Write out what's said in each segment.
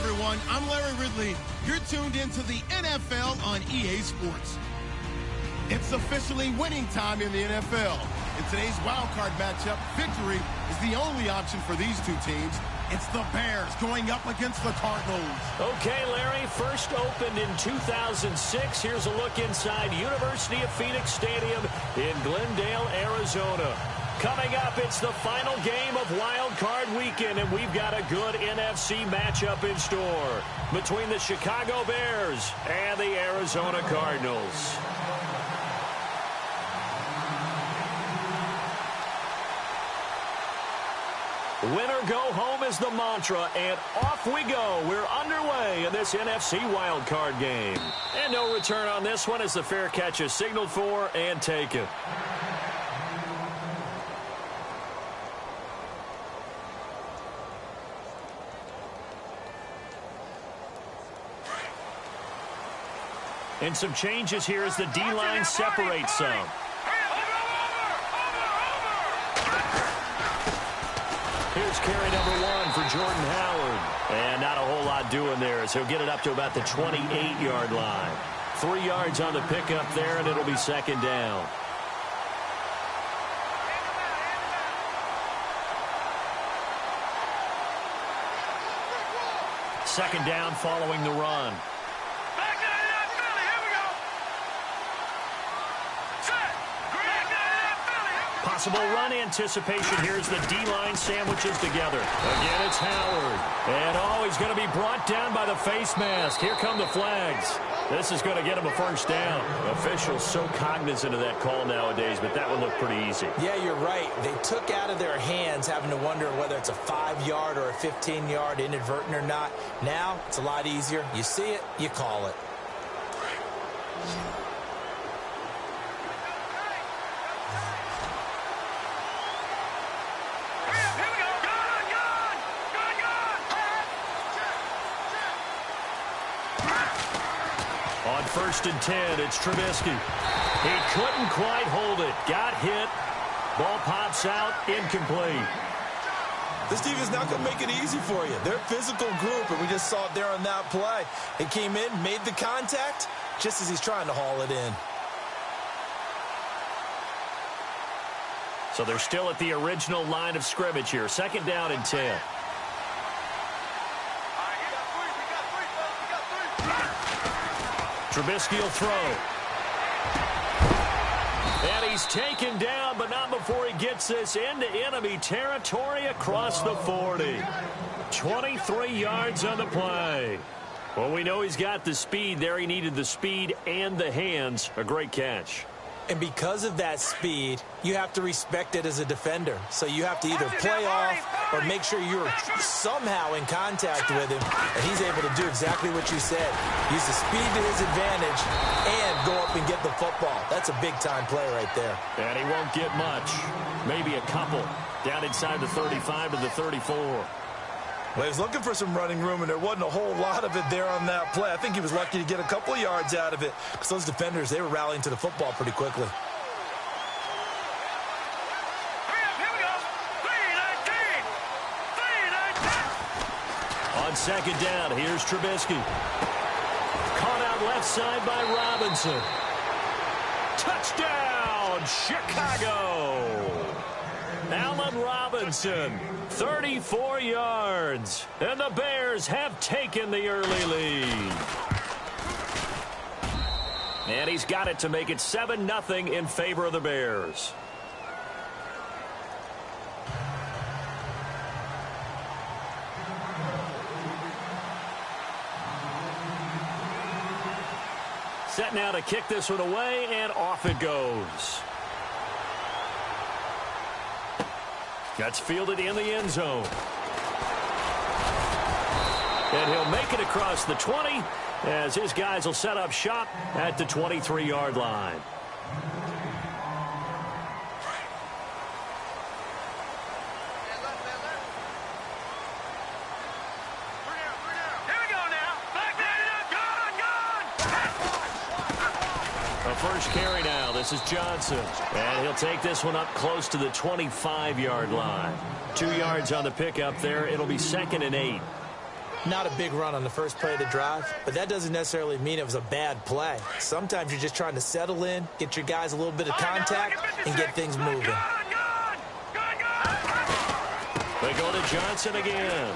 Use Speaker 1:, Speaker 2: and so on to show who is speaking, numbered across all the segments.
Speaker 1: everyone. I'm Larry Ridley. You're tuned into the NFL on EA Sports. It's officially winning time in the NFL. In today's wildcard matchup, victory is the only option for these two teams. It's the Bears going up against the Cardinals.
Speaker 2: Okay, Larry, first opened in 2006. Here's a look inside University of Phoenix Stadium in Glendale, Arizona. Coming up, it's the final game of Wild Card Weekend, and we've got a good NFC matchup in store between the Chicago Bears and the Arizona Cardinals. Winner go home is the mantra, and off we go. We're underway in this NFC Wild Card game. And no return on this one as the fair catch is signaled for and taken. And some changes here as the D-line separates some. Here's carry number 1 for Jordan Howard. And not a whole lot doing there as he'll get it up to about the 28-yard line. 3 yards on the pickup there, and it'll be second down. Second down following the run. Possible run anticipation. Here's the D-line sandwiches together. Again, it's Howard. And, he's going to be brought down by the face mask. Here come the flags. This is going to get him a first down. Officials so cognizant of that call nowadays, but that one looked pretty easy.
Speaker 3: Yeah, you're right. They took out of their hands having to wonder whether it's a 5-yard or a 15-yard inadvertent or not. Now, it's a lot easier. You see it, you call it.
Speaker 2: On 1st and 10, it's Trubisky. He couldn't quite hold it. Got hit. Ball pops out. Incomplete.
Speaker 3: This defense is not going to make it easy for you. They're a physical group, and we just saw it there on that play. It came in, made the contact, just as he's trying to haul it in.
Speaker 2: So they're still at the original line of scrimmage here. Second down and 10. Trubisky will throw. And he's taken down, but not before he gets this into enemy territory across the 40. 23 yards on the play. Well, we know he's got the speed there. He needed the speed and the hands. A great catch.
Speaker 3: And because of that speed, you have to respect it as a defender. So you have to either play off or make sure you're somehow in contact with him. And he's able to do exactly what you said. Use the speed to his advantage and go up and get the football. That's a big-time play right there.
Speaker 2: And he won't get much. Maybe a couple. Down inside the 35 to the 34.
Speaker 3: Well, he was looking for some running room, and there wasn't a whole lot of it there on that play. I think he was lucky to get a couple of yards out of it because those defenders, they were rallying to the football pretty quickly.
Speaker 2: On second down, here's Trubisky. Caught out left side by Robinson. Touchdown, Chicago! Allen Robinson, 34 yards. And the Bears have taken the early lead. And he's got it to make it 7-0 in favor of the Bears. Set now to kick this one away, and off it goes. That's fielded in the end zone. And he'll make it across the 20 as his guys will set up shop at the 23-yard line. First carry now. This is Johnson. And he'll take this one up close to the 25-yard line. 2 yards on the pickup there. It'll be 2nd and 8.
Speaker 3: Not a big run on the first play of the drive, but that doesn't necessarily mean it was a bad play. Sometimes you're just trying to settle in, get your guys a little bit of contact, and get things moving.
Speaker 2: They go to Johnson again.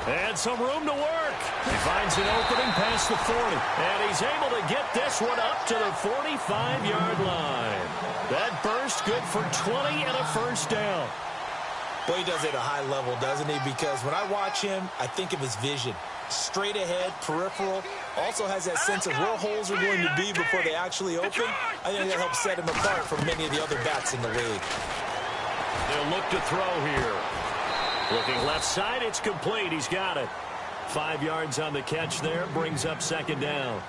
Speaker 2: And some room to work. He finds an opening past the 40. And he's able to get this one up to the 45-yard line. That burst good for 20 and a first down.
Speaker 3: Boy, he does it at a high level, doesn't he? Because when I watch him, I think of his vision. Straight ahead, peripheral. Also has that sense of where holes are going to be before they actually open. I think that helps set him apart from many of the other backs in the league.
Speaker 2: They'll look to throw here. Looking left side, it's complete. He's got it. 5 yards on the catch there, brings up second down.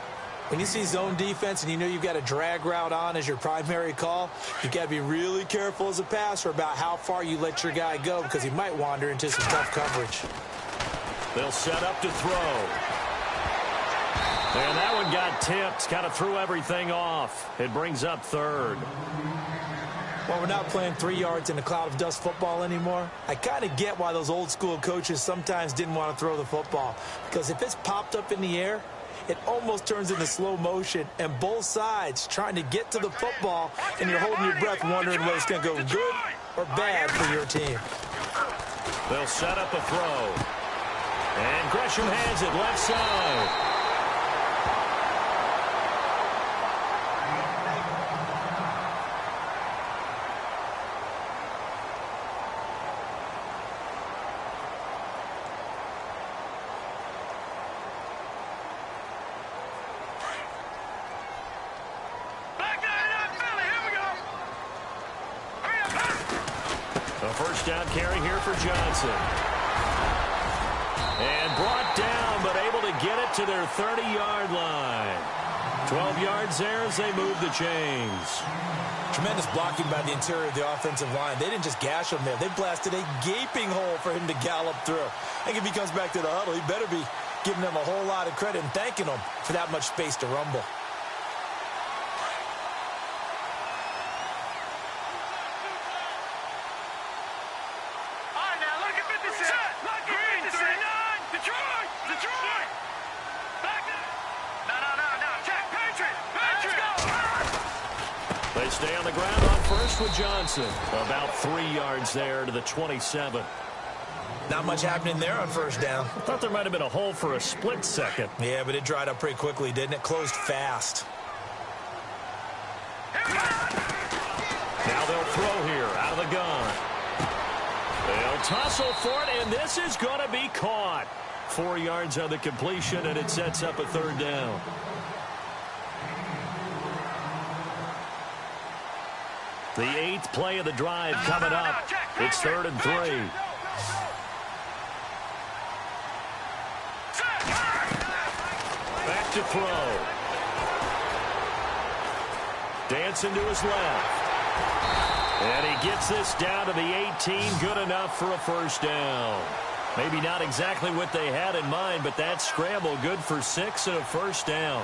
Speaker 3: When you see zone defense and you know you've got a drag route on as your primary call, you've got to be really careful as a passer about how far you let your guy go because he might wander into some tough coverage.
Speaker 2: They'll set up to throw. And that one got tipped, kind of threw everything off. It brings up third.
Speaker 3: Well, we're not playing 3 yards in a cloud of dust football anymore. I kind of get why those old school coaches sometimes didn't want to throw the football. Because if it's popped up in the air, it almost turns into slow motion. And both sides trying to get to the football, and you're holding your breath wondering whether it's going to go good or bad for your team.
Speaker 2: They'll set up a throw. And Gresham has it left side. First down carry here for Johnson. And brought down, but able to get it to their 30-yard line. 12 yards there as they move the chains.
Speaker 3: Tremendous blocking by the interior of the offensive line. They didn't just gash him there. They blasted a gaping hole for him to gallop through. I think if he comes back to the huddle, he better be giving them a whole lot of credit and thanking them for that much space to rumble.
Speaker 2: They stay on the ground on first with Johnson. About 3 yards there to the 27.
Speaker 3: Not much happening there on first down.
Speaker 2: I thought there might have been a hole for a split second.
Speaker 3: Yeah, but it dried up pretty quickly, didn't it? Closed fast.
Speaker 2: Now they'll throw here out of the gun. They'll tussle for it, and this is going to be caught. 4 yards on the completion, and it sets up a third down. The 8th play of the drive coming up. It's 3rd and 3. Back to throw. Dancing to his left. And he gets this down to the 18. Good enough for a first down. Maybe not exactly what they had in mind, but that scramble good for 6 and a first down.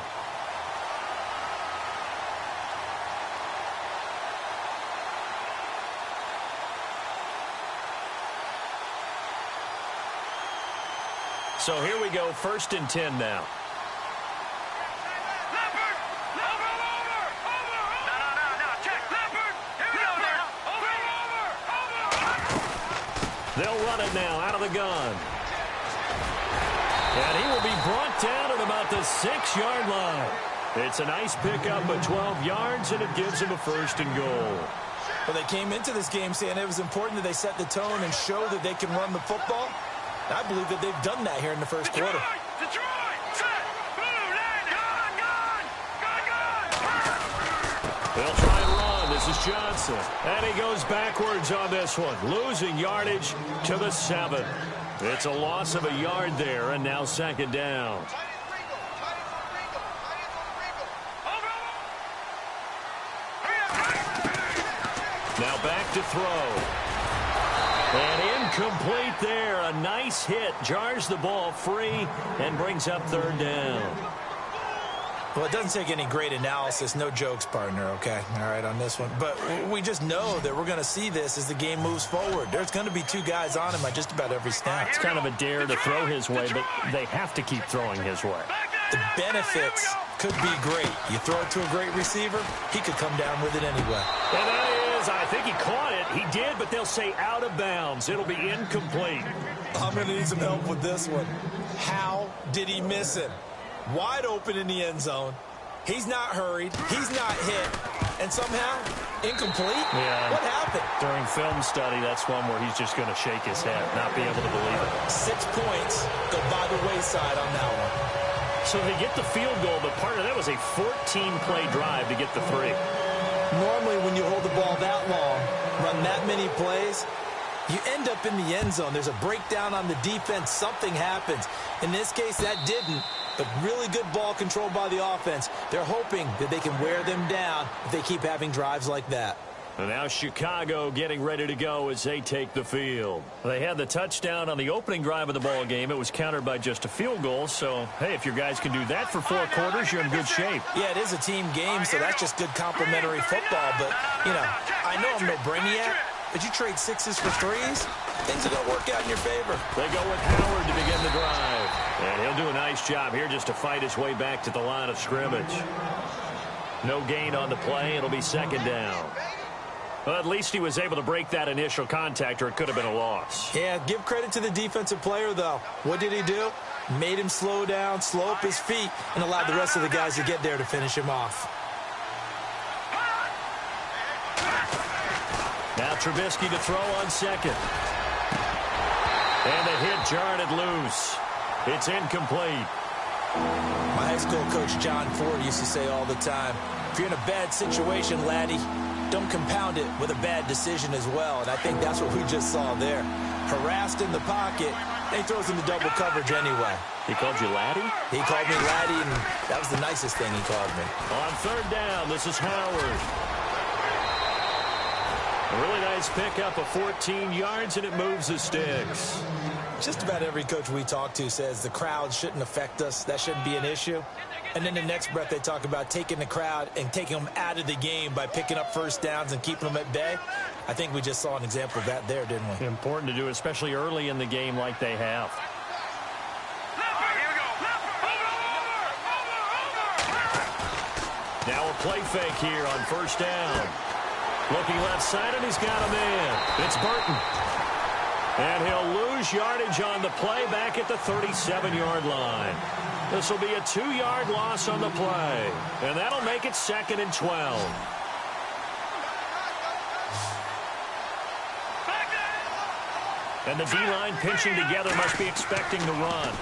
Speaker 2: So here we go, 1st and 10 now. They'll run it now out of the gun. And he will be brought down at about the 6-yard line. It's a nice pickup of 12 yards, and it gives him a 1st and goal.
Speaker 3: Well, they came into this game saying it was important that they set the tone and show that they can run the football. I believe that they've done that here in the first quarter.
Speaker 2: They'll try and run. This is Johnson. And he goes backwards on this one, losing yardage to the 7. It's a loss of a yard there, and now 2nd down. Now back to throw. And incomplete there. A nice hit. Jars the ball free and brings up 3rd down.
Speaker 3: Well, it doesn't take any great analysis. No jokes, partner, okay? All right, on this one. But we just know that we're going to see this as the game moves forward. There's going to be two guys on him at just about every snap.
Speaker 2: It's kind of a dare to throw his way, but they have to keep throwing his way.
Speaker 3: The benefits could be great. You throw it to a great receiver, he could come down with it anyway.
Speaker 2: And that is, I think he caught it. He did, but they'll say out of bounds. It'll be incomplete.
Speaker 3: I'm going to need some help with this one. How did he miss it? Wide open in the end zone. He's not hurried. He's not hit. And somehow, incomplete?
Speaker 2: Yeah.
Speaker 3: What happened?
Speaker 2: During film study, that's one where he's just going to shake his head, not be able to believe it.
Speaker 3: 6 points go by the wayside on that one.
Speaker 2: So they get the field goal, but part of that was a 14-play drive to get the 3.
Speaker 3: Normally, when you hold the ball that long, run that many plays, you end up in the end zone. There's a breakdown on the defense. Something happens. In this case, that didn't. But really good ball control by the offense. They're hoping that they can wear them down if they keep having drives like that.
Speaker 2: And now Chicago getting ready to go as they take the field. They had the touchdown on the opening drive of the ball game. It was countered by just a field goal. So, hey, if your guys can do that for 4 quarters, you're in good shape.
Speaker 3: Yeah, it is a team game, so that's just good complimentary football. But, you know, I know I'm no brainiac, but you trade 6s for 3s, things are going to work out in your favor.
Speaker 2: They go with Howard to begin the drive. And he'll do a nice job here just to fight his way back to the line of scrimmage. No gain on the play. It'll be 2nd down. Well, at least he was able to break that initial contact, or it could have been a loss.
Speaker 3: Yeah, give credit to the defensive player, though. What did he do? Made him slow down, slow up his feet, and allowed the rest of the guys to get there to finish him off.
Speaker 2: Now Trubisky to throw on 2nd. And the hit jarred it loose. It's incomplete.
Speaker 3: My high school coach, John Ford, used to say all the time, if you're in a bad situation, laddie, don't compound it with a bad decision as well. And I think that's what we just saw there. Harassed in the pocket, and he throws into double coverage anyway.
Speaker 2: He called you laddie?
Speaker 3: He called me laddie, and that was the nicest thing he called me.
Speaker 2: On 3rd down, this is Howard. A really nice pickup of 14 yards, and it moves the sticks.
Speaker 3: Just about every coach we talk to says the crowd shouldn't affect us. That shouldn't be an issue. And then the next breath they talk about taking the crowd and taking them out of the game by picking up 1st downs and keeping them at bay. I think we just saw an example of that there, didn't we?
Speaker 2: Important to do, especially early in the game like they have. Now a play fake here on 1st down. Looking left side, and he's got a man. It's Burton. And he'll lose yardage on the play back at the 37-yard line. This will be a 2-yard loss on the play. And that'll make it 2nd and 12. And the D-line pinching together must be expecting the run.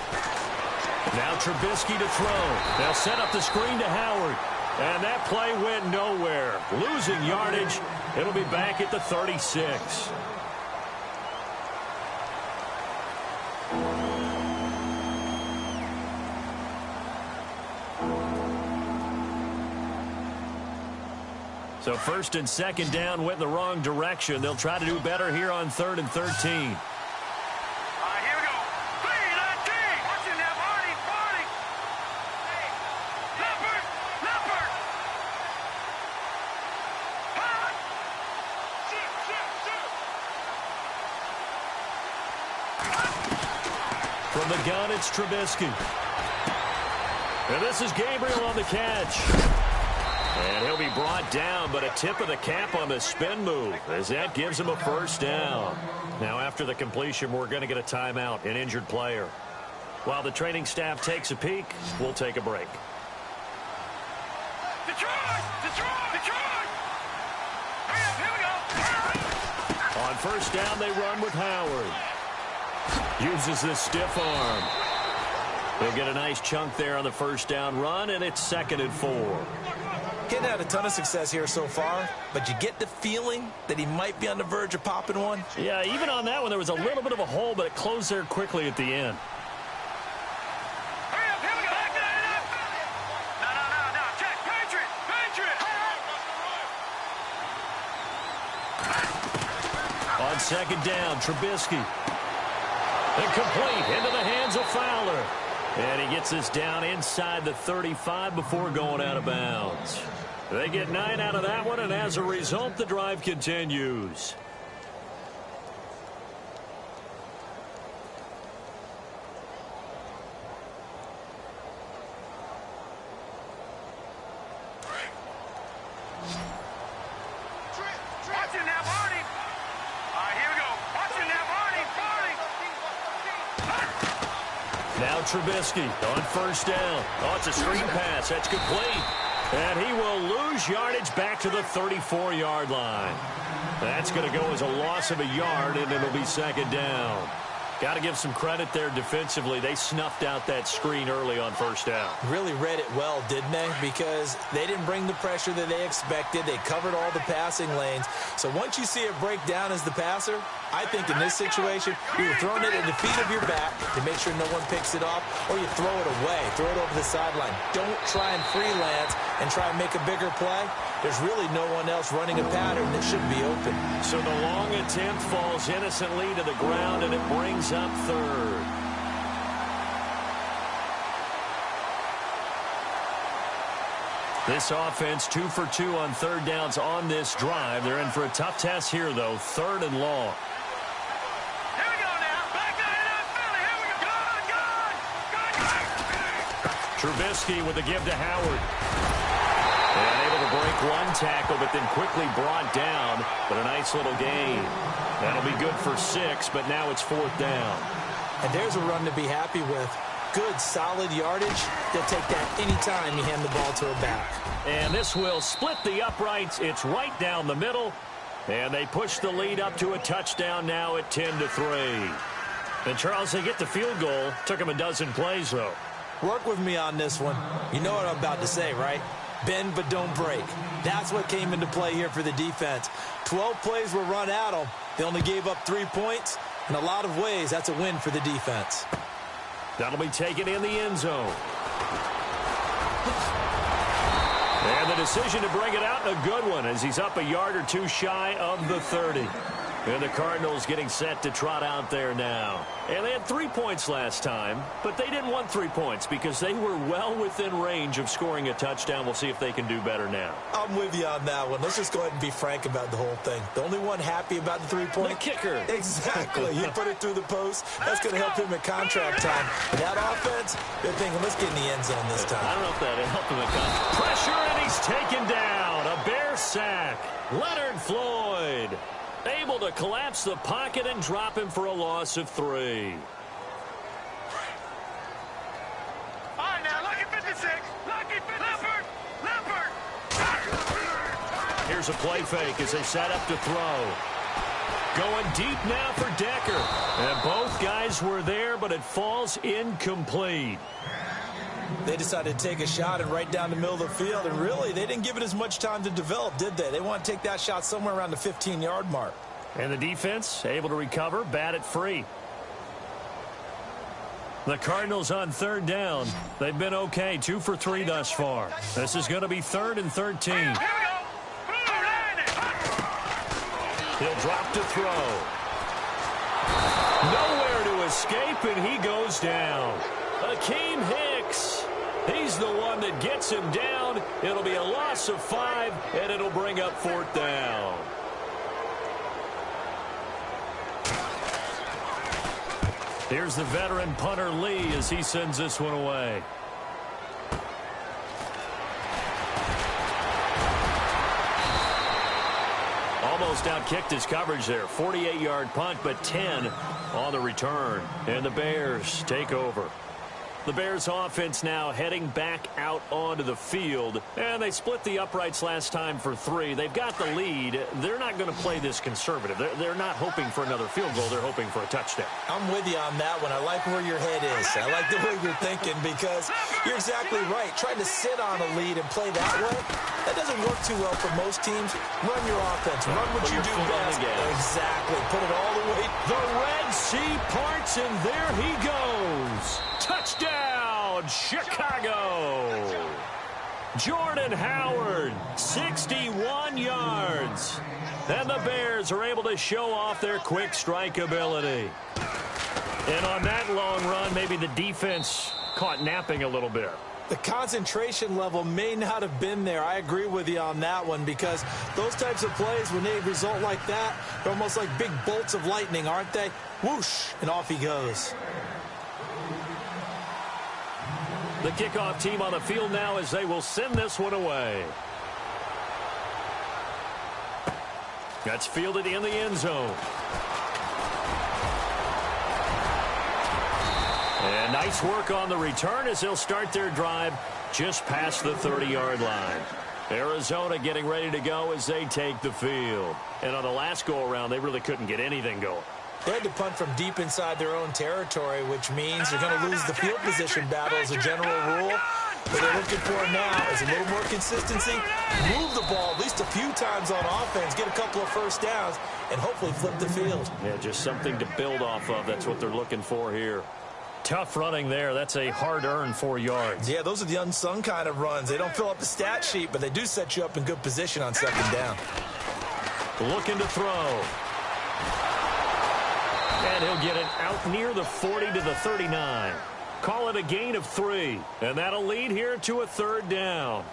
Speaker 2: Now Trubisky to throw. They'll set up the screen to Howard. And that play went nowhere. Losing yardage. It'll be back at the 36. So 1st and 2nd down went in the wrong direction. They'll try to do better here on 3rd and 13. From the gun, it's Trubisky. And this is Gabriel on the catch. And he'll be brought down, but a tip of the cap on the spin move as that gives him a 1st down. Now, after the completion, we're going to get a timeout, an injured player. While the training staff takes a peek, we'll take a break. Detroit! Detroit! Detroit! Here we go! On 1st down, they run with Howard. Uses this stiff arm. He'll get a nice chunk there on the 1st down run, and it's 2nd and 4.
Speaker 3: Getting had a ton of success here so far, but you get the feeling that he might be on the verge of popping one.
Speaker 2: Yeah, even on that one, there was a little bit of a hole, but it closed there quickly at the end. On 2nd down, Trubisky. Incomplete into the hands of Fowler. And he gets this down inside the 35 before going out of bounds. They get 9 out of that one, and as a result, the drive continues. Now Trubisky on first down. Oh, it's a screen pass. That's complete. And he will lose yardage back to the 34-yard line. That's going to go as a loss of a yard, and it'll be second down. Got to give some credit there defensively. They snuffed out that screen early on first down.
Speaker 3: Really read it well, didn't they? Because they didn't bring the pressure that they expected. They covered all the passing lanes. So once you see it break down as the passer, I think in this situation, you're throwing it at the feet of your back to make sure no one picks it off, or you throw it away, throw it over the sideline. Don't try and freelance and try and make a bigger play. There's really no one else running a pattern that should be open.
Speaker 2: So the long attempt falls innocently to the ground, and it brings up third. This offense 2 for 2 on third downs on this drive. They're in for a tough test here, though. Third and long.
Speaker 4: Here we go now. Back to Philly. Here we go. Good.
Speaker 2: Trubisky with the give to Howard. And able to break one tackle, but then quickly brought down. But a nice little gain. That'll be good for 6, but now it's fourth down.
Speaker 3: And there's a run to be happy with. Good, solid yardage. They'll take that anytime you hand the ball to a back.
Speaker 2: And this will split the uprights. It's right down the middle. And they push the lead up to a touchdown now at 10-3. And, Charles, they get the field goal. Took them a dozen plays, though.
Speaker 3: Work with me on this one. You know what I'm about to say, right? Bend but don't break. That's what came into play here for the defense. 12 plays were run at them. They only gave up 3 points. In a lot of ways, that's a win for the defense.
Speaker 2: That'll be taken in the end zone. And the decision to bring it out, a good one, as he's up a yard or two shy of the 30. And the Cardinals getting set to trot out there now. And they had 3 points last time, but they didn't want 3 points because they were well within range of scoring a touchdown. We'll see if they can do better now.
Speaker 3: I'm with you on that one. Let's just go ahead and be frank about the whole thing. The only one happy about the 3-point?
Speaker 2: The kicker.
Speaker 3: Exactly. He put it through the post. That's going to help him at contract time. And that offense, they're thinking, let's get in the end zone this time.
Speaker 2: I don't know if that'll help him at contract. Pressure, and he's taken down. A Bear sack. Leonard Floyd able to collapse the pocket and drop him for a loss of 3.
Speaker 4: All right, now, lucky 56. Lucky 56. Leopard.
Speaker 2: Here's a play fake as they set up to throw. Going deep now for Decker. And both guys were there, but it falls incomplete.
Speaker 3: They decided to take a shot and right down the middle of the field, and really, they didn't give it as much time to develop, did they? They want to take that shot somewhere around the 15-yard mark.
Speaker 2: And the defense able to recover, bat it free. The Cardinals on third down. They've been okay, 2 for 3 thus far. This is going to be 3rd and 13.
Speaker 4: Here we go.
Speaker 2: He'll drop to throw. Nowhere to escape, and he goes down. Akeem Hicks. He's the one that gets him down. It'll be a loss of 5, and it'll bring up 4th down. Here's the veteran punter Lee as he sends this one away. Almost outkicked his coverage there. 48-yard punt, but 10 on the return. And the Bears take over. The Bears offense now heading back out onto the field. And they split the uprights last time for 3. They've got the lead. They're not going to play this conservative. They're not hoping for another field goal. They're hoping for a touchdown.
Speaker 3: I'm with you on that one. I like where your head is. I like the way you're thinking because you're exactly right. Trying to sit on a lead and play that way, that doesn't work too well for most teams. Run your offense. Run what you do best. Exactly. Put it all the way.
Speaker 2: The Red Sea parts, and there he goes. Touchdown, Chicago. Jordan Howard, 61 yards. And the Bears are able to show off their quick strike ability. And on that long run, maybe the defense caught napping a little bit.
Speaker 3: The concentration level may not have been there. I agree with you on that one, because those types of plays, when they result like that, they're almost like big bolts of lightning, aren't they? Whoosh, and off he goes.
Speaker 2: The kickoff team on the field now as they will send this one away. That's fielded in the end zone. And nice work on the return as they'll start their drive just past the 30-yard line. Arizona getting ready to go as they take the field. And on the last go-around, they really couldn't get anything going.
Speaker 3: They had to punt from deep inside their own territory, which means they're going to lose the field position battle as a general rule. What they're looking for now is a little more consistency, move the ball at least a few times on offense, get a couple of first downs, and hopefully flip the field.
Speaker 2: Yeah, just something to build off of. That's what they're looking for here. Tough running there. That's a hard-earned 4 yards.
Speaker 3: Yeah, those are the unsung kind of runs. They don't fill up the stat sheet, but they do set you up in good position on second down.
Speaker 2: Looking to throw. And he'll get it out near the 40 to the 39. Call it a gain of 3. And that'll lead here to a third down.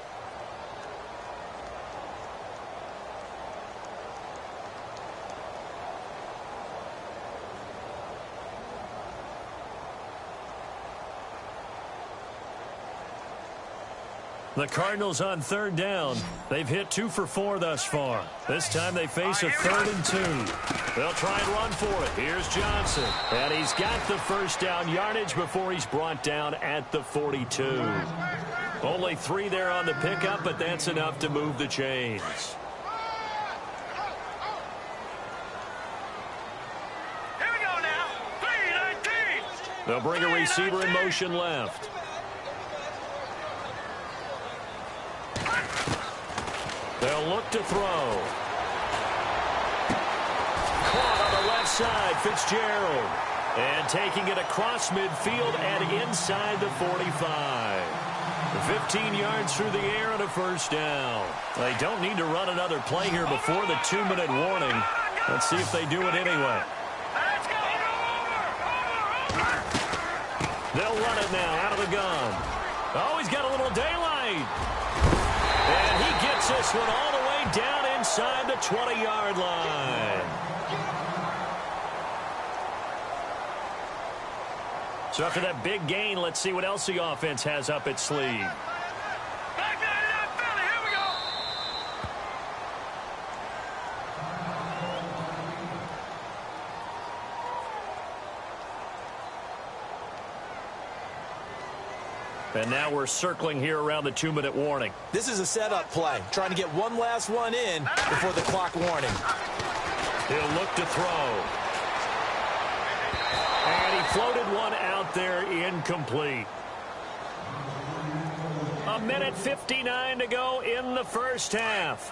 Speaker 2: The Cardinals on third down. They've hit 2 for 4 thus far. This time they face a 3rd and 2. They'll try and run for it. Here's Johnson. And he's got the first down yardage before he's brought down at the 42. Only 3 there on the pickup, but that's enough to move the chains.
Speaker 4: Here we go now. 3-19.
Speaker 2: They'll bring a receiver in motion left. They'll look to throw. Caught on the left side, Fitzgerald. And taking it across midfield and inside the 45. 15 yards through the air and a first down. They don't need to run another play here before the 2-minute warning. Let's see if they do it anyway.
Speaker 4: Let's go. Over.
Speaker 2: They'll run it now out of the gun. Oh, he's got a little daylight. And he gets this one all the way down inside the 20-yard line. So after that big gain, let's see what else the offense has up its sleeve.
Speaker 4: Back down to that belly. Here we go.
Speaker 2: And now we're circling here around the 2-minute warning.
Speaker 3: This is a setup play, trying to get one last one in before the clock warning.
Speaker 2: He'll look to throw. And he floated one out there, incomplete. 1:59 to go in the first half.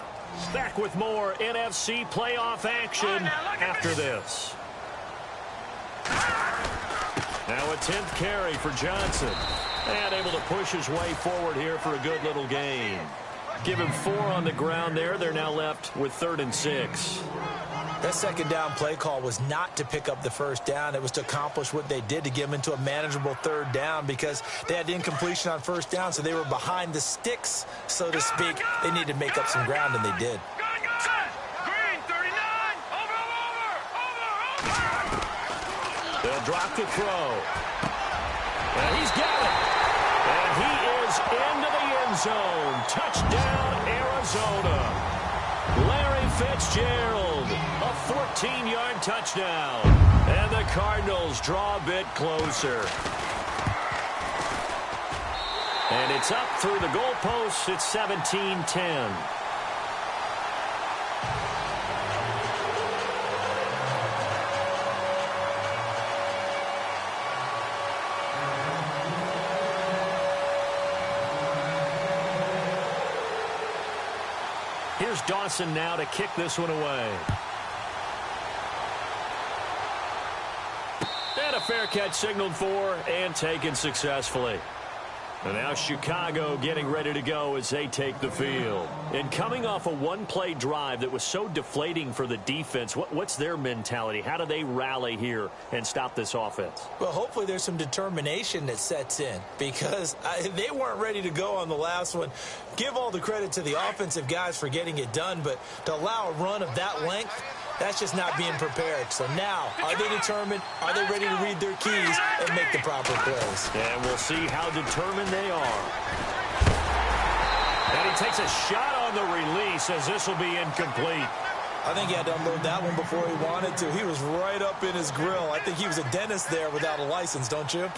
Speaker 2: Back with more NFC playoff action after this. Now a 10th carry for Johnson. And able to push his way forward here for a good little gain. Give him 4 on the ground there. They're now left with 3rd and 6.
Speaker 3: That second down play call was not to pick up the first down. It was to accomplish what they did to get them into a manageable 3rd down, because they had incompletion on first down, so they were behind the sticks, so to speak. They needed to make up some ground, and they did.
Speaker 4: Green, 39. Over.
Speaker 2: They'll drop the throw. And he's got it. And he is into the end zone. Touchdown, Arizona. Larry Fitzgerald, a 14-yard touchdown. And the Cardinals draw a bit closer. And it's up through the goalposts. It's 17-10. Here's Dawson now to kick this one away. And a fair catch signaled for and taken successfully. And now Chicago getting ready to go as they take the field. And coming off a one-play drive that was so deflating for the defense, what's their mentality? How do they rally here and stop this offense?
Speaker 3: Well, hopefully there's some determination that sets in because they weren't ready to go on the last one. Give all the credit to the offensive guys for getting it done, but to allow a run of that length, that's just not being prepared. So now, are they determined? Are they ready to read their keys and make the proper plays?
Speaker 2: And we'll see how determined they are. And he takes a shot on the release as this will be incomplete.
Speaker 3: I think he had to unload that one before he wanted to. He was right up in his grill. I think he was a dentist there without a license, don't you?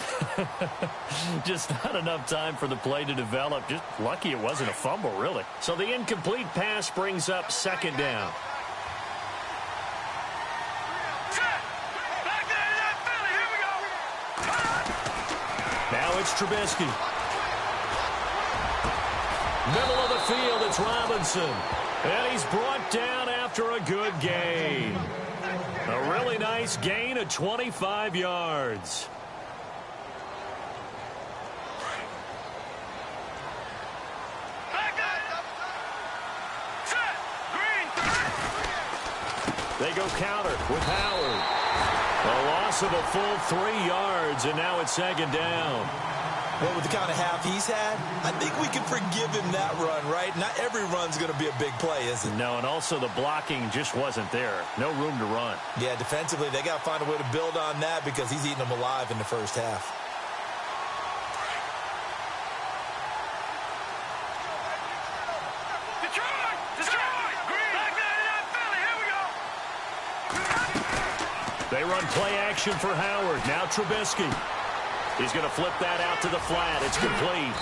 Speaker 2: Just not enough time for the play to develop. Just lucky it wasn't a fumble, really. So the incomplete pass brings up second down. Now it's Trubisky. Middle of the field, it's Robinson. And he's brought down after a good gain. A really nice gain of 25 yards. They go counter with Howard. A loss of a full 3 yards, and now it's second down.
Speaker 3: Well, with the kind of half he's had, I think we can forgive him that run, right? Not every run's going to be a big play, is it?
Speaker 2: No, and also the blocking just wasn't there. No room to run.
Speaker 3: Yeah, defensively, they got to find a way to build on that because he's eating them alive in the first half.
Speaker 2: They run play action for Howard. Now Trubisky. He's going to flip that out to the flat. It's complete.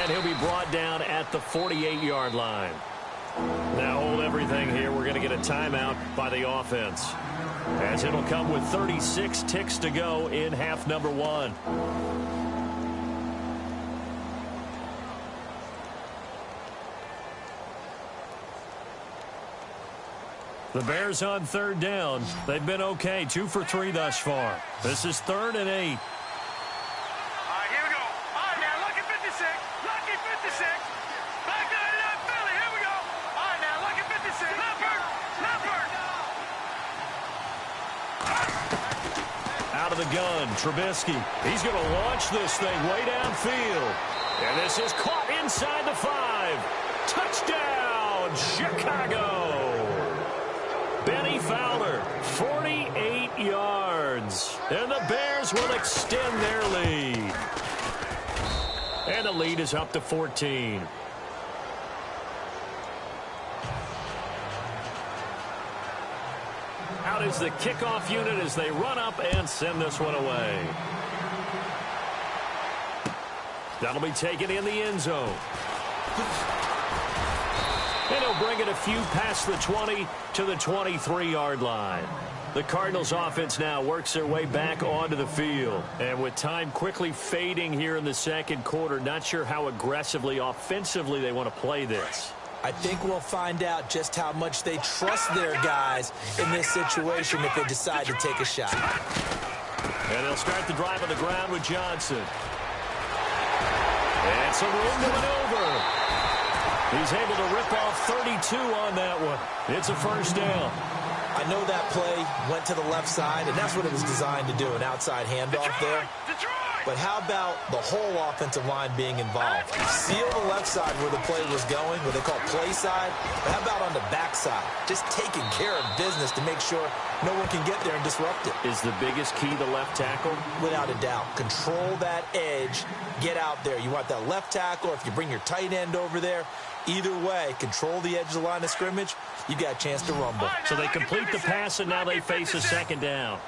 Speaker 2: And he'll be brought down at the 48-yard line. Now hold everything here. We're going to get a timeout by the offense, as it'll come with 36 ticks to go in half number one. The Bears on third down. They've been okay. 2 for 3 thus far. This is 3rd and 8.
Speaker 4: All right, here we go. All right, now, lucky 56. Lucky 56. Back there in Philly. Here we go. All right, now, lucky 56. Leopard. Leopard.
Speaker 2: Out of the gun, Trubisky. He's going to launch this thing way downfield. And this is caught inside the 5. Touchdown, Chicago. Benny Fowler, 48 yards. And the Bears will extend their lead. And the lead is up to 14. Out is the kickoff unit as they run up and send this one away. That'll be taken in the end zone. And he'll bring it a few past the 20 to the 23-yard line. The Cardinals offense now works their way back onto the field. And with time quickly fading here in the second quarter, not sure how aggressively, offensively they want to play this.
Speaker 3: I think we'll find out just how much they trust their guys in this situation if they decide to take a shot.
Speaker 2: And they'll start the drive on the ground with Johnson. And some room to maneuver. He's able to rip off 32 on that one. It's a first down.
Speaker 3: I know that play went to the left side, and that's what it was designed to do, an outside handoff there. But how about the whole offensive line being involved? Seal the left side where the play was going, what they call play side. But how about on the back side? Just taking care of business to make sure no one can get there and disrupt it.
Speaker 2: Is the biggest key the left tackle?
Speaker 3: Without a doubt. Control that edge. Get out there. You want that left tackle, if you bring your tight end over there. Either way, control the edge of the line of scrimmage. You got a chance to rumble.
Speaker 2: So they complete the pass, and now they face a second down.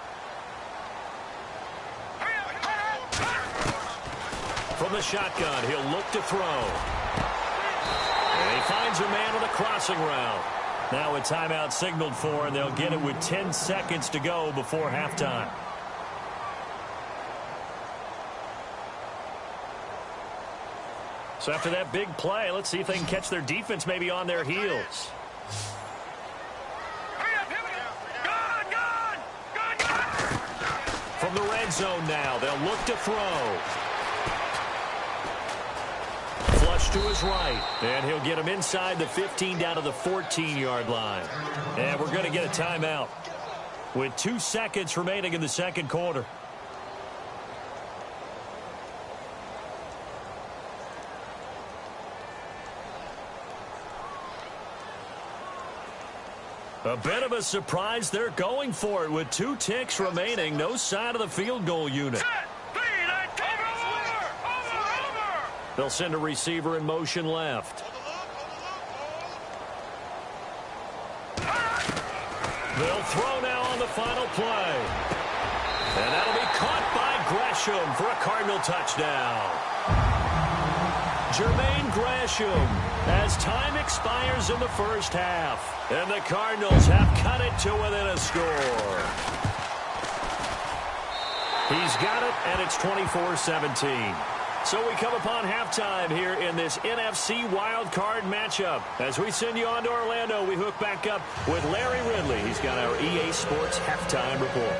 Speaker 2: From the shotgun, he'll look to throw. And he finds a man on a crossing route. Now a timeout signaled for, and they'll get it with 10 seconds to go before halftime. So after that big play, let's see if they can catch their defense maybe on their heels. From the red zone now, they'll look to throw. Flush to his right. And he'll get him inside the 15 down to the 14-yard line. And we're going to get a timeout with 2 seconds remaining in the second quarter. A bit of a surprise. They're going for it with 2 ticks remaining. No sign of the field goal unit. They'll send a receiver in motion left. They'll throw now on the final play. And that'll be caught by Gresham for a Cardinal touchdown. Jermaine Gresham as time expires in the first half. And the Cardinals have cut it to within a score. He's got it, and it's 24-17. So we come upon halftime here in this NFC wildcard matchup. As we send you on to Orlando, we hook back up with Larry Ridley. He's got our EA Sports halftime report.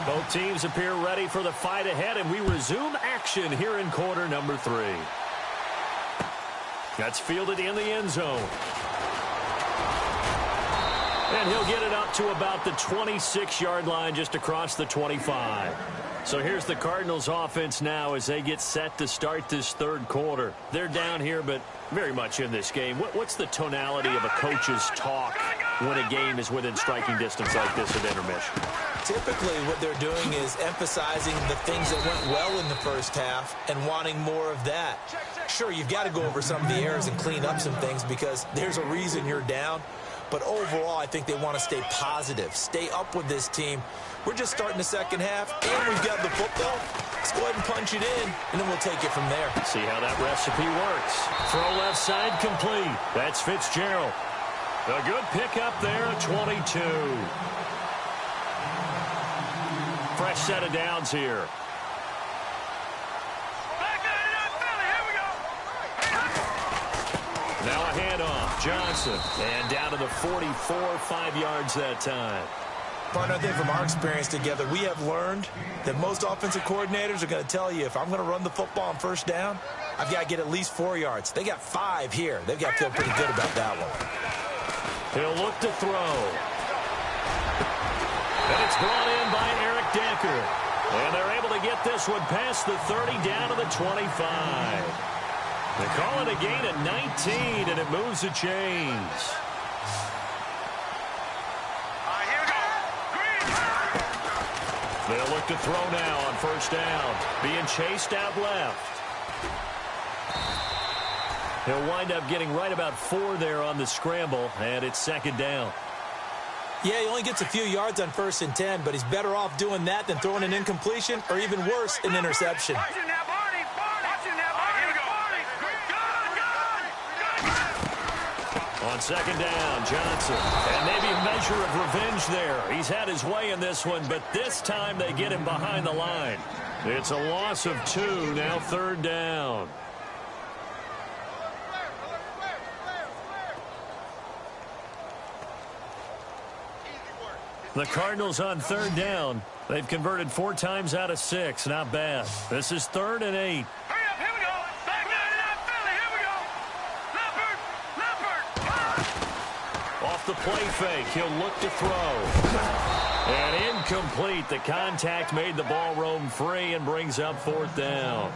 Speaker 2: Both teams appear ready for the fight ahead, and we resume action here in quarter number 3. That's fielded in the end zone. And he'll get it up to about the 26-yard line, just across the 25. So here's the Cardinals offense now as they get set to start this third quarter. They're down here, but very much in this game. What's the tonality of a coach's talk when a game is within striking distance like this at intermission?
Speaker 3: Typically, what they're doing is emphasizing the things that went well in the first half and wanting more of that. Sure, you've got to go over some of the errors and clean up some things because there's a reason you're down. But overall, I think they want to stay positive, stay up with this team. We're just starting the second half, and we've got the football. Let's go ahead and punch it in, and then we'll take it from there.
Speaker 2: See how that recipe works. Throw left side complete. That's Fitzgerald. A good pickup there at 22. Fresh set of downs here. Now a handoff. Johnson. And down to the 44, 5 yards that time.
Speaker 3: Partner, I think from our experience together, we have learned that most offensive coordinators are going to tell you, if I'm going to run the football on first down, I've got to get at least 4 yards. They got 5 here. They've got to feel pretty good about that one.
Speaker 2: He'll look to throw. And it's brought in by Eric Decker. And they're able to get this one past the 30 down to the 25. They call it a gain of 19, and it moves the chains. They'll look to throw now on first down. Being chased out left. He'll wind up getting right about 4 there on the scramble, and it's second down.
Speaker 3: Yeah, he only gets a few yards on 1st and 10, but he's better off doing that than throwing an incompletion or even worse, an interception.
Speaker 2: On second down, Johnson. And maybe a measure of revenge there. He's had his way in this one, but this time they get him behind the line. It's a loss of 2, now third down. The Cardinals on third down. They've converted 4 times out of 6. Not bad. This is 3rd and 8. Off the play fake, he'll look to throw. And incomplete. The contact made the ball roam free and brings up 4th down.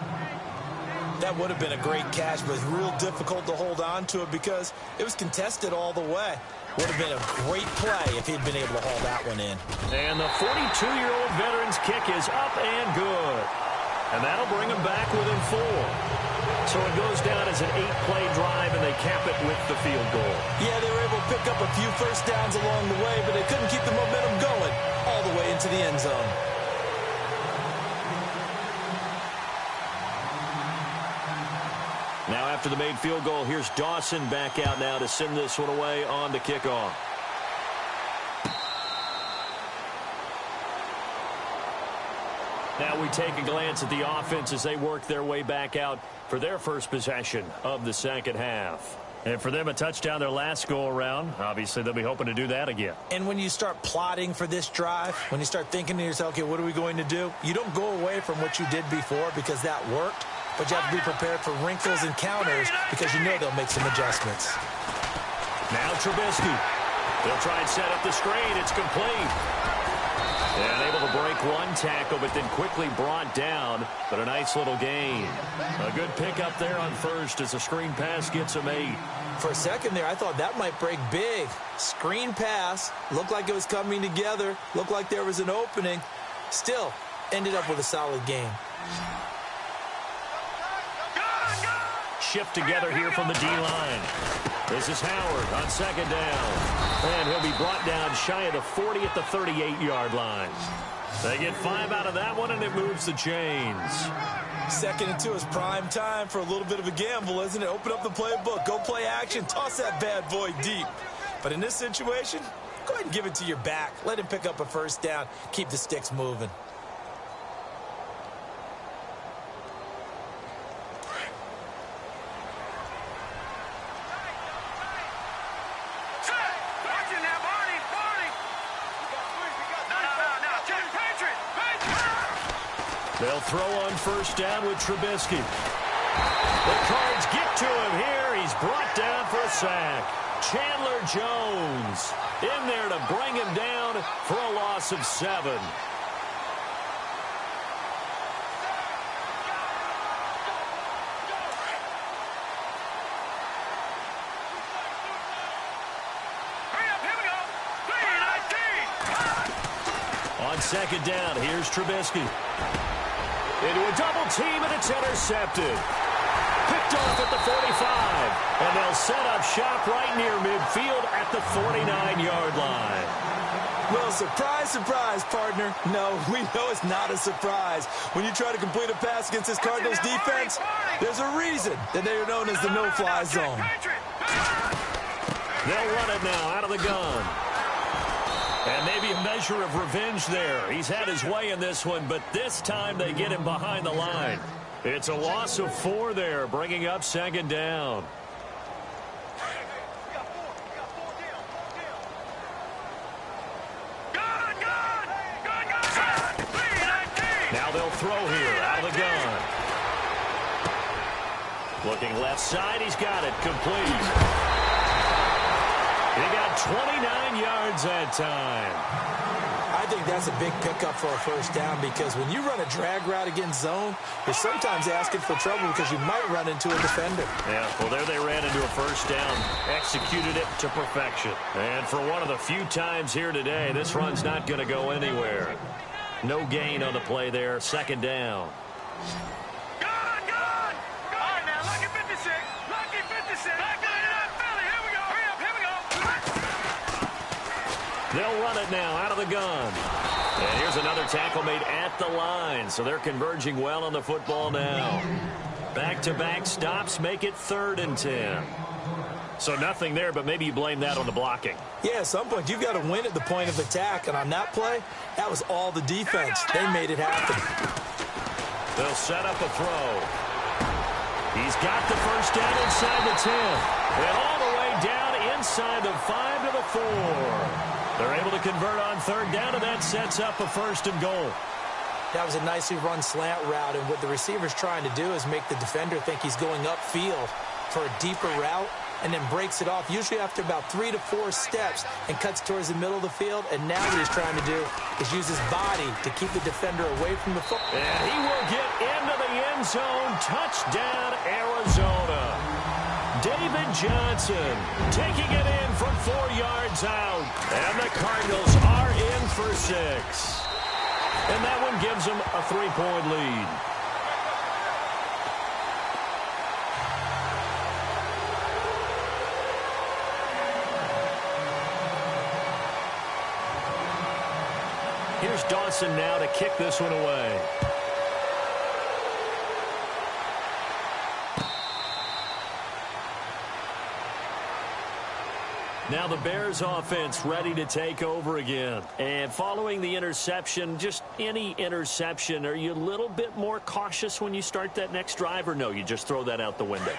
Speaker 3: That would have been a great catch, but it's real difficult to hold on to it because it was contested all the way. Would have been a great play if he'd been able to haul that one in.
Speaker 2: And the 42-year-old veteran's kick is up and good. And that'll bring him back within 4. So it goes down as an 8-play drive, and they cap it with the field goal.
Speaker 3: Yeah, they were able to pick up a few first downs along the way, but they couldn't keep the momentum going all the way into the end zone.
Speaker 2: Now after the made field goal, here's Dawson back out now to send this one away on the kickoff. Now we take a glance at the offense as they work their way back out for their first possession of the second half. And for them, a touchdown their last go-around. Obviously, they'll be hoping to do that again.
Speaker 3: And when you start plotting for this drive, when you start thinking to yourself, okay, what are we going to do? You don't go away from what you did before because that worked, but you have to be prepared for wrinkles and counters because you know they'll make some adjustments.
Speaker 2: Now Trubisky. They'll try and set up the screen. It's complete. And able to break one tackle, but then quickly brought down. But a nice little gain. A good pickup there on first as a screen pass gets him 8.
Speaker 3: For a second there, I thought that might break big. Screen pass. Looked like it was coming together. Looked like there was an opening. Still, ended up with a solid gain.
Speaker 2: Shift together here from the D-line. This is Howard on second down. And he'll be brought down shy of the 40 at the 38-yard line. They get 5 out of that one, and it moves the chains.
Speaker 3: 2nd and 2 is prime time for a little bit of a gamble, isn't it? Open up the playbook, go play action, toss that bad boy deep. But in this situation, go ahead and give it to your back. Let him pick up a first down, keep the sticks moving.
Speaker 2: They'll throw on first down with Trubisky. The Cards get to him here. He's brought down for a sack. Chandler Jones in there to bring him down for a loss of 7. On second down, here's Trubisky. Into a double team, and it's intercepted. Picked off at the 45. And they'll set up shop right near midfield at the 49-yard line.
Speaker 3: Well, surprise, surprise, partner. No, we know it's not a surprise. When you try to complete a pass against this Cardinals defense, there's a reason that they are known as the no-fly zone.
Speaker 2: They'll run it now out of the gun. And maybe a measure of revenge there. He's had his way in this one, but this time they get him behind the line. It's a loss of 4 there, bringing up second down. Now they'll throw here out of the gun. Looking left side, he's got it complete. He got 29 yards that time.
Speaker 3: I think that's a big pickup for a first down because when you run a drag route against zone, you're sometimes asking for trouble because you might run into a defender.
Speaker 2: Yeah, well, there they ran into a first down, executed it to perfection. And for one of the few times here today, this run's not going to go anywhere. No gain on the play there, second down. They'll run it now out of the gun. And here's another tackle made at the line. So they're converging well on the football now. Back-to-back stops make it 3rd and 10. So nothing there, but maybe you blame that on the blocking.
Speaker 3: Yeah, at some point you've got to win at the point of attack. And on that play, that was all the defense. They made it happen.
Speaker 2: They'll set up a throw. He's got the first down inside the 10. And all the way down inside the 5 to the 4. They're able to convert on 3rd down, and that sets up a 1st and goal.
Speaker 3: That was a nicely run slant route, and what the receiver's trying to do is make the defender think he's going upfield for a deeper route, and then breaks it off, usually after about 3 to 4 steps, and cuts towards the middle of the field. And now what he's trying to do is use his body to keep the defender away from the football.
Speaker 2: And he will get into the end zone. Touchdown, Arizona. David Johnson taking it in from 4 yards out. And the Cardinals are in for 6. And that one gives them a 3-point lead. Here's Dawson now to kick this one away. Now the Bears offense ready to take over again. And following the interception, just any interception, are you a little bit more cautious when you start that next drive, or no, you just throw that out the window?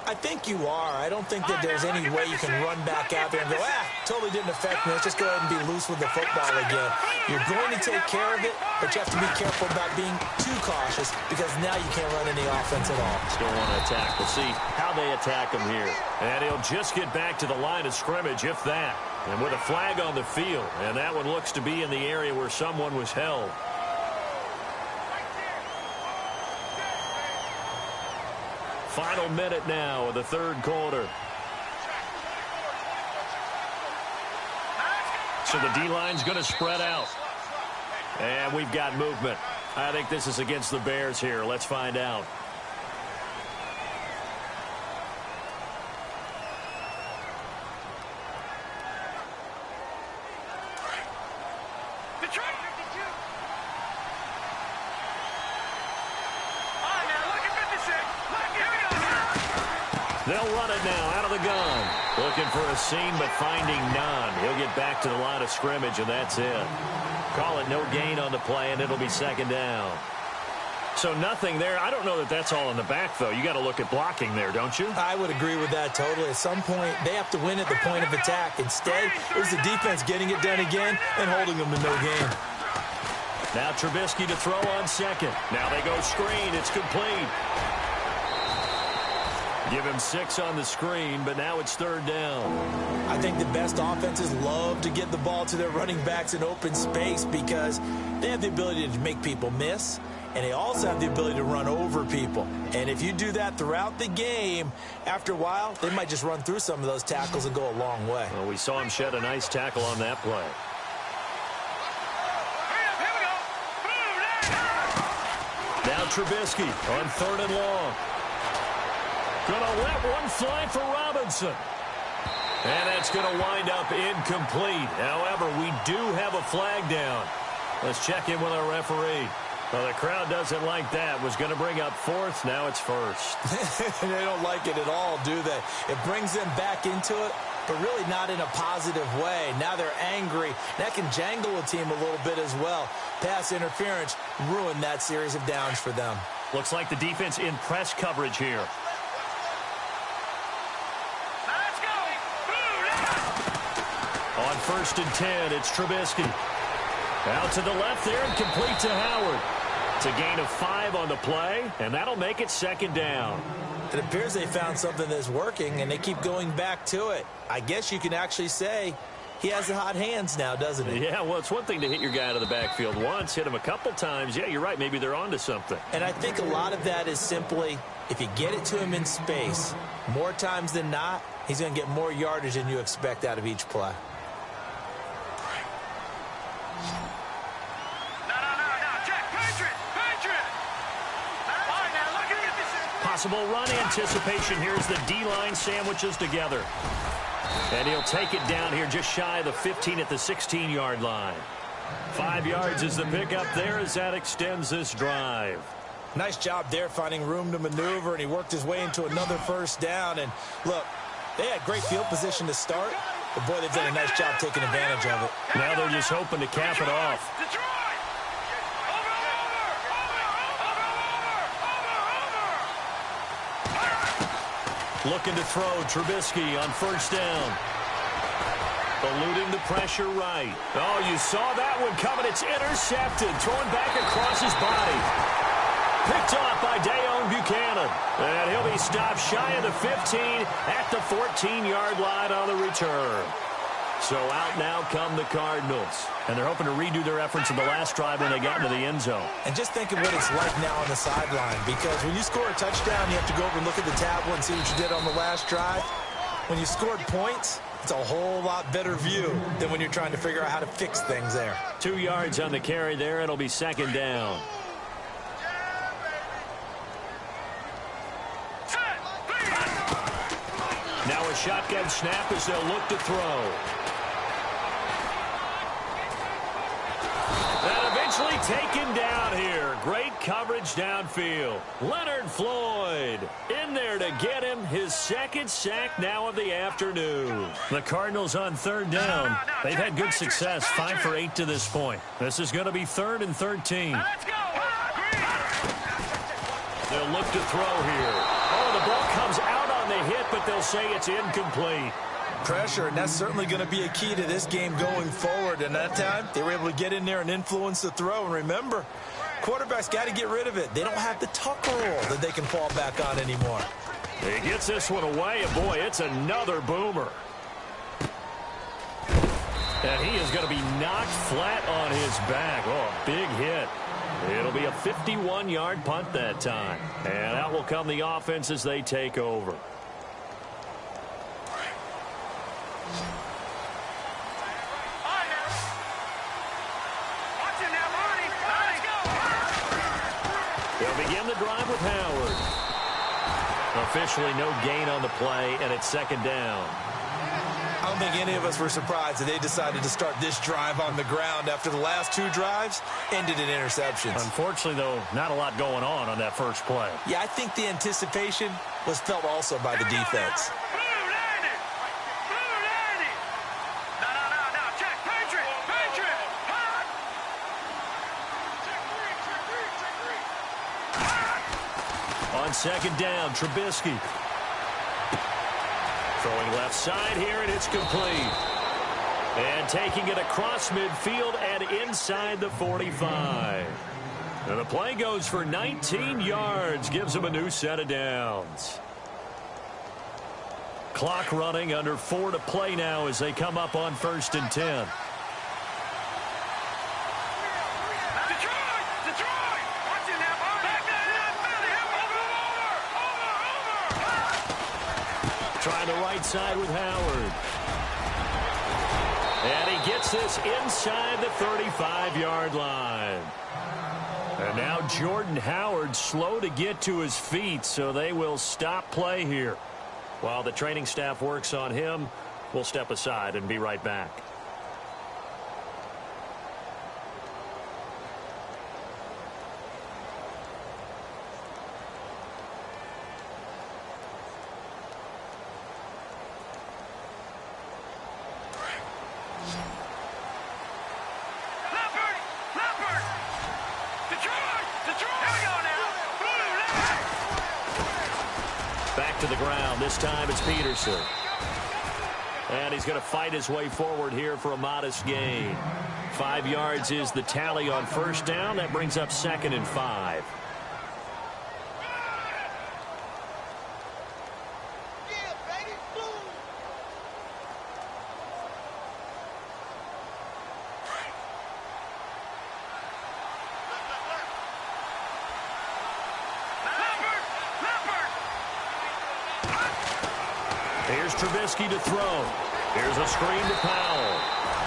Speaker 3: I think you are. I don't think that there's any way you can run back out there and go, totally didn't affect me. Let's just go ahead and be loose with the football again. You're going to take care of it, but you have to be careful about being too cautious because now you can't run any offense at all.
Speaker 2: Still want to attack. We'll see how they attack him here. And he'll just get back to the line of scrimmage, if that. And with a flag on the field, and that one looks to be in the area where someone was held. Final minute now of the third quarter. So the D-line's going to spread out. And we've got movement. I think this is against the Bears here. Let's find out. They'll run it now out of the gun. Looking for a seam, but finding none. He'll get back to the line of scrimmage, and that's it. Call it no gain on the play, and it'll be second down. So nothing there. I don't know that that's all in the back, though. You got to look at blocking there, don't you?
Speaker 3: I would agree with that totally. At some point, they have to win at the point of attack. Instead, it was the defense getting it done again and holding them to no gain.
Speaker 2: Now Trubisky to throw on second. Now they go screen. It's complete. Give him 6 on the screen, but now it's third down.
Speaker 3: I think the best offenses love to get the ball to their running backs in open space because they have the ability to make people miss, and they also have the ability to run over people. And if you do that throughout the game, after a while, they might just run through some of those tackles and go a long way.
Speaker 2: Well, we saw him shed a nice tackle on that play. Now Trubisky on third and long. Gonna let one fly for Robinson. And that's going to wind up incomplete. However, we do have a flag down. Let's check in with our referee. Well, the crowd doesn't like that. Was going to bring up fourth. Now it's first.
Speaker 3: They don't like it at all, do they? It brings them back into it, but really not in a positive way. Now they're angry. That can jangle a team a little bit as well. Pass interference ruined that series of downs for them.
Speaker 2: Looks like the defense in press coverage here. On 1st and 10, it's Trubisky. Out to the left there and complete to Howard. It's a gain of 5 on the play, and that'll make it second down.
Speaker 3: It appears they found something that's working, and they keep going back to it. I guess you can actually say he has the hot hands now, doesn't he?
Speaker 2: Yeah, well, it's one thing to hit your guy out of the backfield once, hit him a couple times. Yeah, you're right. Maybe they're onto something.
Speaker 3: And I think a lot of that is simply if you get it to him in space, more times than not, he's going to get more yardage than you expect out of each play.
Speaker 2: Possible run anticipation. Here's the D-line sandwiches together. And he'll take it down here just shy of the 15 at the 16-yard line. 5 yards is the pickup there as that extends this drive.
Speaker 3: Nice job there finding room to maneuver, and he worked his way into another first down. And look, they had great field position to start, but boy, they've done a nice job taking advantage of it.
Speaker 2: Now they're just hoping to cap it off. Looking to throw, Trubisky on 1st down. Eluding the pressure right. Oh, you saw that one coming. It's intercepted. Thrown back across his body. Picked off by Dayon Buchanan. And he'll be stopped shy of the 15 at the 14-yard line on the return. So out now come the Cardinals. And they're hoping to redo their efforts in the last drive when they got into the end zone.
Speaker 3: And just think of what it's like now on the sideline. Because when you score a touchdown, you have to go over and look at the tablet and see what you did on the last drive. When you scored points, it's a whole lot better view than when you're trying to figure out how to fix things there.
Speaker 2: 2 yards on the carry there. It'll be second down. Now a shotgun snap as they'll look to throw. And eventually taken down here. Great coverage downfield. Leonard Floyd in there to get him his second sack now of the afternoon. The Cardinals on 3rd down. They've had good success, 5 for 8 to this point. This is going to be 3rd and 13. They'll look to throw here. Oh, the ball comes out on the but they'll say it's incomplete.
Speaker 3: Pressure, and that's certainly going to be a key to this game going forward. And that time, they were able to get in there and influence the throw. And remember, quarterbacks got to get rid of it. They don't have the tucker roll that they can fall back on anymore.
Speaker 2: He gets this one away, and boy, it's another boomer. And he is going to be knocked flat on his back. Oh, big hit. It'll be a 51-yard punt that time. And out will come the offense as they take over. They'll begin the drive with Howard. Officially no gain on the play, and it's second down.
Speaker 3: I don't think any of us were surprised that they decided to start this drive on the ground after the last two drives ended in interceptions.
Speaker 2: Unfortunately, though, not a lot going on that first play.
Speaker 3: Yeah, I think the anticipation was felt also by the defense.
Speaker 2: On second down, Trubisky. Throwing left side here, and it's complete. And taking it across midfield and inside the 45. And the play goes for 19 yards, gives them a new set of downs. Clock running, under 4 to play now as they come up on 1st and 10. Trying the right side with Howard. And he gets this inside the 35-yard line. And now Jordan Howard slow to get to his feet, so they will stop play here. While the training staff works on him, we'll step aside and be right back. Back to the ground. This time it's Peterson. And he's going to fight his way forward here for a modest gain. 5 yards is the tally on first down. That brings up 2nd and 5. Here's Trubisky to throw. Here's a screen to Powell.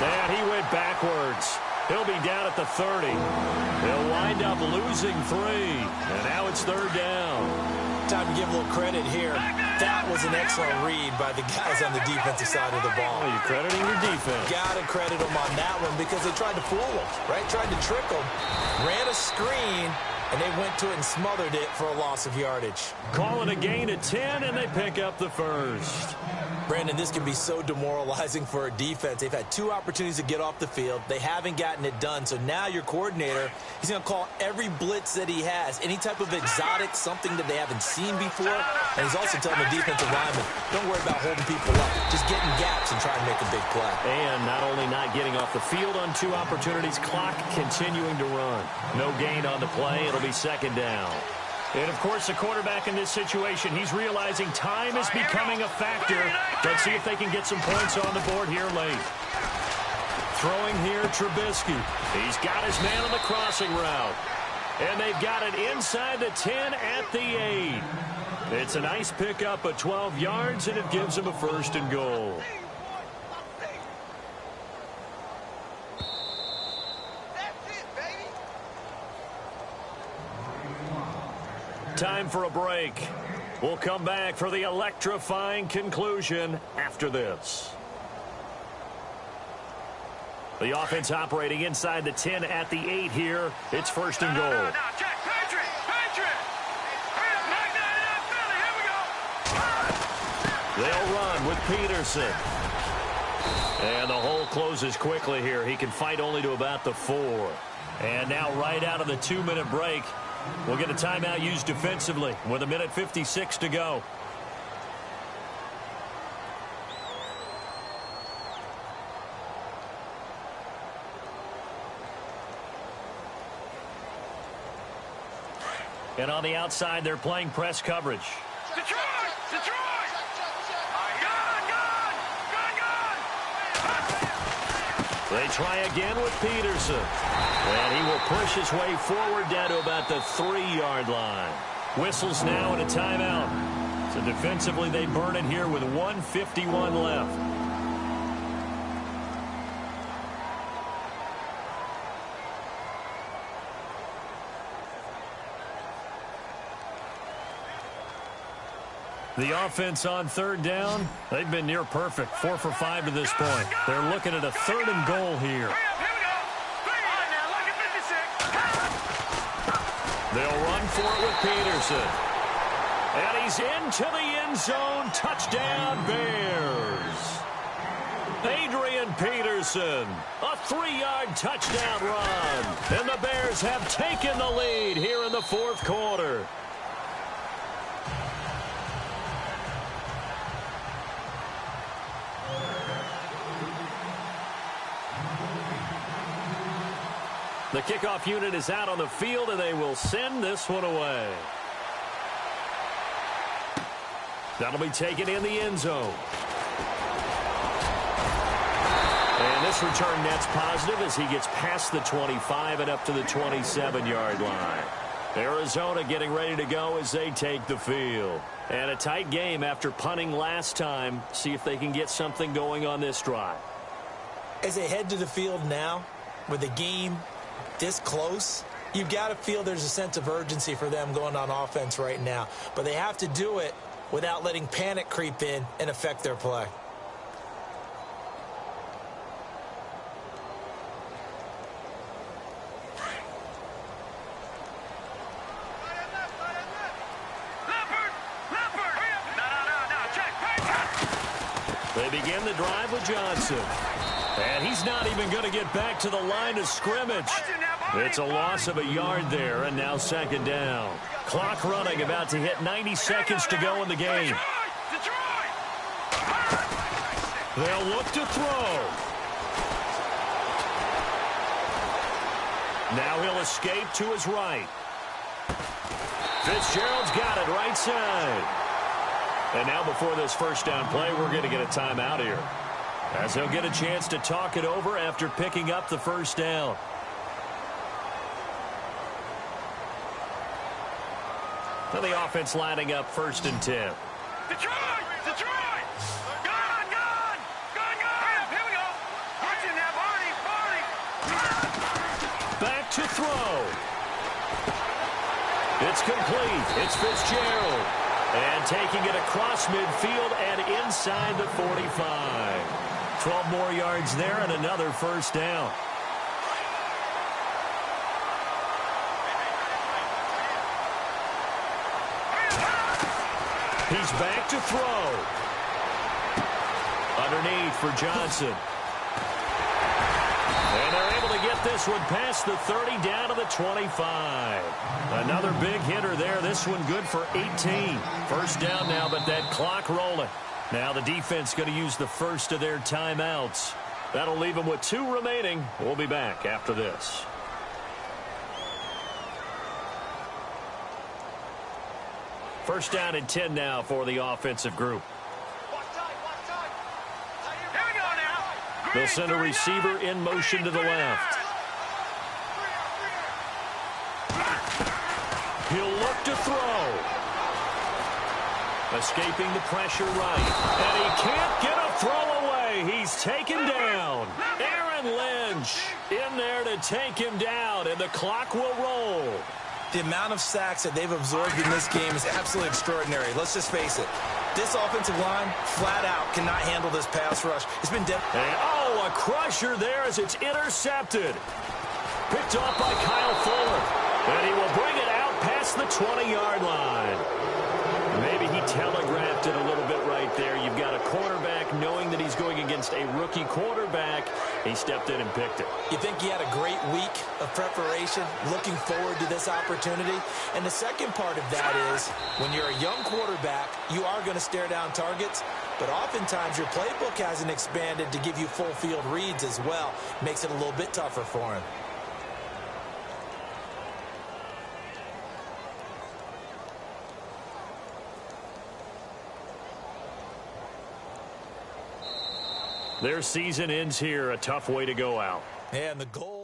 Speaker 2: And he went backwards. He'll be down at the 30. They'll wind up losing 3. And now it's 3rd down.
Speaker 3: Time to give a little credit here. That was an excellent read by the guys on the defensive side of the ball.
Speaker 2: Oh, you're crediting your defense.
Speaker 3: Got to credit them on that one because they tried to fool them, right? Tried to trick them. Ran a screen, and they went to it and smothered it for a loss of yardage.
Speaker 2: Calling a gain of 10, and they pick up the first.
Speaker 3: Brandon, this can be so demoralizing for a defense. They've had 2 opportunities to get off the field. They haven't gotten it done. So now your coordinator, he's going to call every blitz that he has, any type of exotic, something that they haven't seen before. And he's also telling the defensive lineman, don't worry about holding people up. Just get in gaps and try and make a big play.
Speaker 2: And not only not getting off the field on 2 opportunities, clock continuing to run. No gain on the play. It'll be 2nd down. And, of course, the quarterback in this situation, he's realizing time is becoming a factor. Let's see if they can get some points on the board here late. Throwing here, Trubisky. He's got his man on the crossing route. And they've got it inside the 10 at the 8. It's a nice pickup of 12 yards, and it gives them a 1st and goal. Time for a break. We'll come back for the electrifying conclusion after this. The offense operating inside the 10 at the 8 here. It's 1st and goal.
Speaker 4: No, Jack, Patriot. Here we go.
Speaker 2: They'll run with Peterson. And the hole closes quickly here. He can fight only to about the 4. And now right out of the 2-minute break, we'll get a timeout used defensively with 1:56 to go. And on the outside, they're playing press coverage.
Speaker 4: Detroit! Detroit!
Speaker 2: They try again with Peterson. And he will push his way forward down to about the 3-yard line. Whistles now and a timeout. So defensively, they burn it here with 1:51 left. The offense on 3rd down, they've been near perfect. 4 for 5 to this point. They're looking at a 3rd and goal here. They'll run for it with Peterson. And he's into the end zone. Touchdown, Bears. Adrian Peterson, a 3-yard touchdown run. And the Bears have taken the lead here in the 4th quarter. The kickoff unit is out on the field, and they will send this one away. That'll be taken in the end zone. And this return net's positive as he gets past the 25 and up to the 27-yard line. Arizona getting ready to go as they take the field. And a tight game after punting last time. See if they can get something going on this drive.
Speaker 3: As they head to the field now, with the game this close, you've got to feel there's a sense of urgency for them going on offense right now. But they have to do it without letting panic creep in and affect their play.
Speaker 2: They begin the drive with Johnson. And he's not even going to get back to the line of scrimmage. It's a loss of a yard there, and now 2nd down. Clock running, about to hit 90 seconds to go in the game. They'll look to throw. Now he'll escape to his right. Fitzgerald's got it right side. And now before this 1st down play, we're going to get a timeout here, as he'll get a chance to talk it over after picking up the 1st down. So the offense lining up 1st and 10.
Speaker 4: Detroit! Detroit! Gone! Gone! Gone! Gone! Here we go! Watch it now, Barney!
Speaker 2: Back to throw. It's complete. It's Fitzgerald. And taking it across midfield and inside the 45. 12 more yards there and another 1st down. He's back to throw. Underneath for Johnson. And they're able to get this one past the 30 down to the 25. Another big hitter there. This one good for 18. 1st down now, but that clock rolling. Now the defense going to use the 1st of their timeouts. That'll leave them with 2 remaining. We'll be back after this. First down and 10 now for the offensive group. They'll send a receiver in motion to the left. He'll look to throw. Escaping the pressure right. And he can't get a throw away. He's taken down. Aaron Lynch in there to take him down, and the clock will roll.
Speaker 3: The amount of sacks that they've absorbed in this game is absolutely extraordinary. Let's just face it. This offensive line, flat out, cannot handle this pass rush. It's been
Speaker 2: a crusher there as it's intercepted. Picked off by Kyle Fuller. And he will bring it out past the 20-yard line. Maybe he telegraphed it a little bit right there. You've got a quarterback knowing that he's going against a rookie quarterback. He stepped in and picked it.
Speaker 3: You think he had a great week of preparation, looking forward to this opportunity? And the second part of that is, when you're a young quarterback, you are going to stare down targets, but oftentimes your playbook hasn't expanded to give you full field reads as well. Makes it a little bit tougher for him.
Speaker 2: Their season ends here. A tough way to go out.
Speaker 3: And the goal.